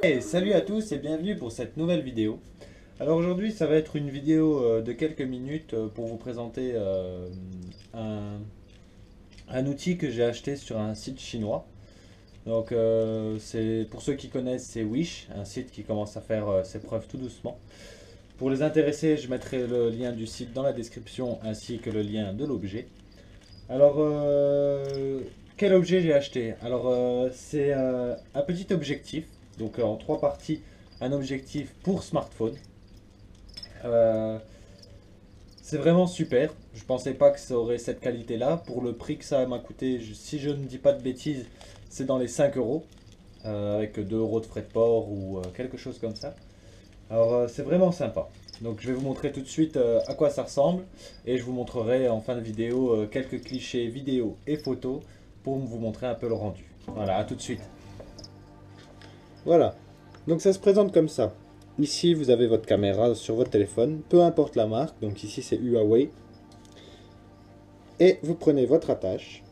Hey, salut à tous et bienvenue pour cette nouvelle vidéo. Alors aujourd'hui ça va être une vidéo de quelques minutes pour vous présenter un, un outil que j'ai acheté sur un site chinois. Donc c'est pour ceux qui connaissent, c'est Wish, un site qui commence à faire ses preuves tout doucement. Pour les intéressés, je mettrai le lien du site dans la description ainsi que le lien de l'objet. Alors quel objet j'ai acheté? Alors c'est un petit objectif, donc en trois parties, un objectif pour smartphone. Euh, c'est vraiment super. Je pensais pas que ça aurait cette qualité-là. Pour le prix que ça m'a coûté, si je ne dis pas de bêtises, c'est dans les 5 euros, avec 2 euros de frais de port ou quelque chose comme ça. Alors c'est vraiment sympa. Donc je vais vous montrer tout de suite à quoi ça ressemble et je vous montrerai en fin de vidéo quelques clichés vidéo et photos pour vous montrer un peu le rendu. Voilà, à tout de suite. Voilà, donc ça se présente comme ça. Ici vous avez votre caméra sur votre téléphone, peu importe la marque, donc ici c'est Huawei. Et vous prenez votre attache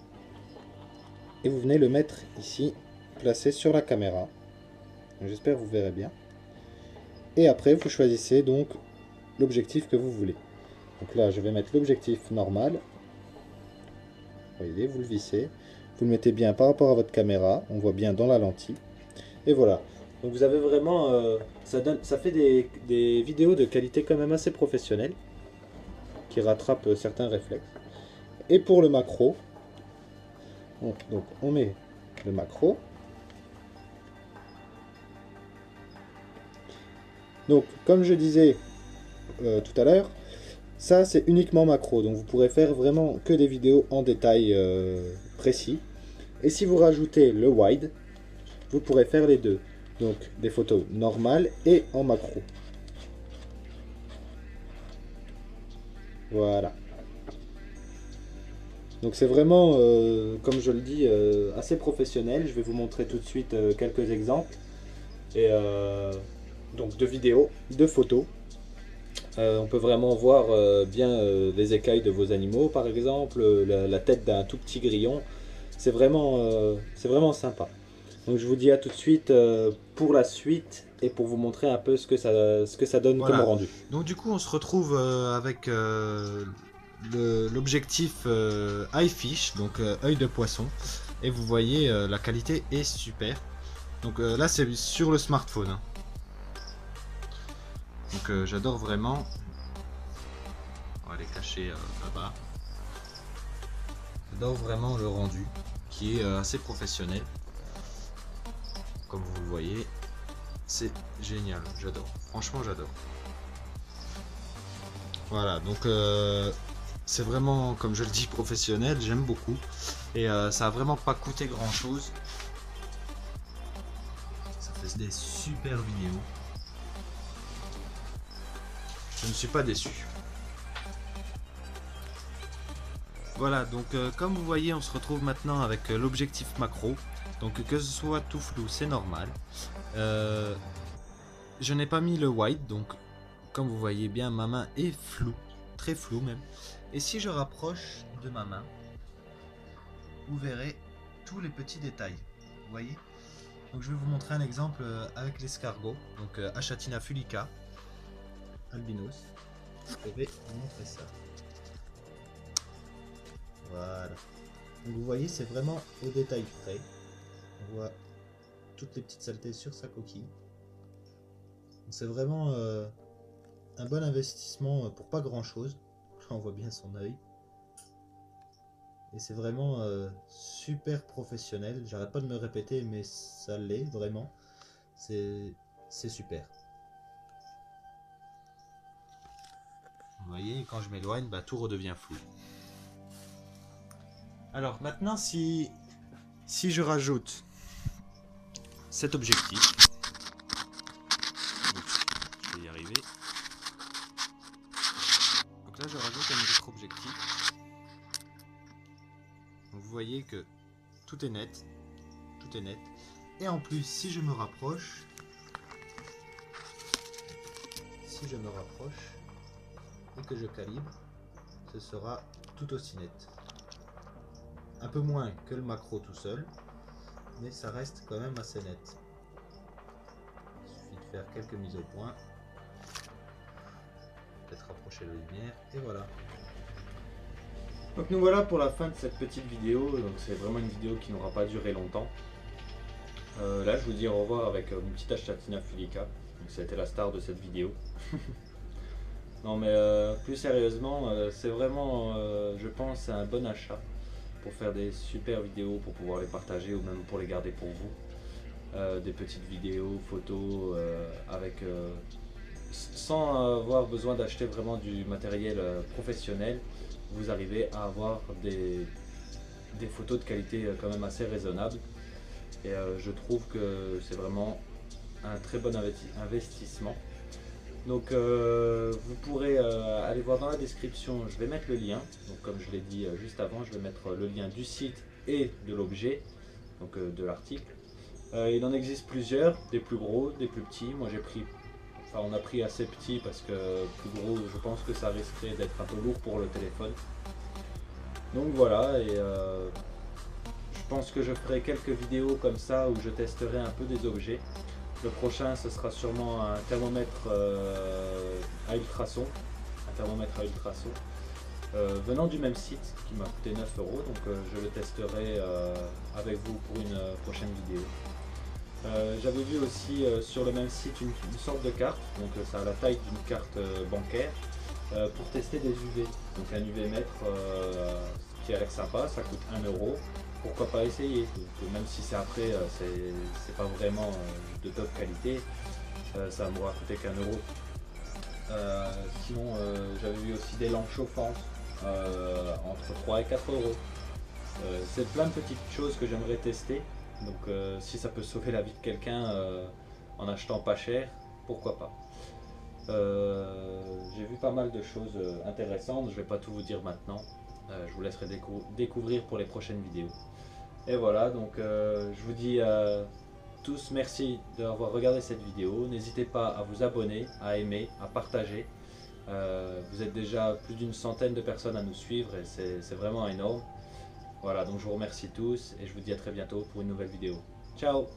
et vous venez le mettre ici, placé sur la caméra. J'espère que vous verrez bien. Et après vous choisissez donc l'objectif que vous voulez. Donc là je vais mettre l'objectif normal. Vous voyez, vous le vissez. Vous le mettez bien par rapport à votre caméra. On voit bien dans la lentille. Et voilà. Donc vous avez vraiment... ça fait des vidéos de qualité quand même assez professionnelle. Qui rattrapent certains réflexes. Et pour le macro, donc on met le macro. Donc comme je disais tout à l'heure, ça c'est uniquement macro. Donc vous pourrez faire vraiment que des vidéos en détail précis. Et si vous rajoutez le wide, vous pourrez faire les deux. Donc des photos normales et en macro. Voilà. Donc c'est vraiment, comme je le dis, assez professionnel. Je vais vous montrer tout de suite quelques exemples. Et donc de vidéos, de photos. On peut vraiment voir bien les écailles de vos animaux, par exemple, la tête d'un tout petit grillon. C'est vraiment sympa. Donc je vous dis à tout de suite pour la suite et pour vous montrer un peu ce que ça donne comme Voilà. rendu. Donc du coup, on se retrouve avec l'objectif iFish, donc œil de poisson. Et vous voyez, la qualité est super. Donc là, c'est sur le smartphone, hein. Donc j'adore vraiment. On va les cacher là-bas. J'adore vraiment le rendu, qui est assez professionnel. Comme vous le voyez, c'est génial. J'adore. Franchement, j'adore. Voilà, donc c'est vraiment, comme je le dis, professionnel, j'aime beaucoup. Et ça a vraiment pas coûté grand chose. Ça fait des super vidéos. Je ne suis pas déçu. Voilà, donc comme vous voyez, on se retrouve maintenant avec l'objectif macro. Donc que ce soit tout flou, c'est normal. Euh, je n'ai pas mis le wide, donc comme vous voyez bien, ma main est floue, très floue même. Et si je rapproche de ma main, vous verrez tous les petits détails. Vous voyez? Donc je vais vous montrer un exemple avec l'escargot, donc Achatina fulica, albinos. Je vais vous montrer ça. Voilà. Donc vous voyez, c'est vraiment au détail près. On voit toutes les petites saletés sur sa coquille. C'est vraiment un bon investissement pour pas grand chose. Là on voit bien son œil. Et c'est vraiment super professionnel. J'arrête pas de me répéter, mais ça l'est vraiment. C'est super. Vous voyez, quand je m'éloigne, bah, tout redevient flou. Alors maintenant, si je rajoute cet objectif, je vais y arriver. Donc là, je rajoute un autre objectif. Donc vous voyez que tout est net, tout est net. Et en plus, si je me rapproche, et que je calibre, ce sera tout aussi net. Un peu moins que le macro tout seul, mais ça reste quand même assez net. faire quelques mises au point. Peut-être rapprocher la lumière et voilà. Donc nous voilà pour la fin de cette petite vidéo. Donc c'est vraiment une vidéo qui n'aura pas duré longtemps. Là je vous dis au revoir avec mon petit Ashtatina fulica. Donc c'était la star de cette vidéo. Non mais plus sérieusement, c'est vraiment, je pense, un bon achat pour faire des super vidéos, pour pouvoir les partager ou même pour les garder pour vous. Des petites vidéos, photos, sans avoir besoin d'acheter vraiment du matériel professionnel. Vous arrivez à avoir des photos de qualité quand même assez raisonnable. Et je trouve que c'est vraiment un très bon investissement. Donc vous pourrez aller voir dans la description, je vais mettre le lien. Donc comme je l'ai dit juste avant, je vais mettre le lien du site et de l'objet, donc de l'article. Il en existe plusieurs, des plus gros, des plus petits. Moi j'ai pris, enfin on a pris assez petit parce que plus gros, je pense que ça risquerait d'être un peu lourd pour le téléphone. Donc voilà, et je pense que je ferai quelques vidéos comme ça où je testerai un peu des objets. Le prochain, ce sera sûrement un thermomètre à ultrasons, venant du même site qui m'a coûté 9 €. Donc je le testerai avec vous pour une prochaine vidéo. J'avais vu aussi sur le même site une sorte de carte, donc ça a la taille d'une carte bancaire, pour tester des UV. Donc un UV mètre qui a l'air sympa, ça coûte 1 €. Pourquoi pas essayer? Donc, même si c'est après, c'est pas vraiment de top qualité, ça m'aura coûté qu'1 €. Sinon, j'avais vu aussi des lampes chauffantes entre 3 et 4 €. C'est plein de petites choses que j'aimerais tester. Donc si ça peut sauver la vie de quelqu'un en achetant pas cher, pourquoi pas. J'ai vu pas mal de choses intéressantes, je vais pas tout vous dire maintenant. Je vous laisserai découvrir pour les prochaines vidéos. Et voilà, donc je vous dis tous merci d'avoir regardé cette vidéo. N'hésitez pas à vous abonner, à aimer, à partager. Vous êtes déjà plus d'une centaine de personnes à nous suivre et c'est vraiment énorme. Voilà, donc je vous remercie tous et je vous dis à très bientôt pour une nouvelle vidéo. Ciao!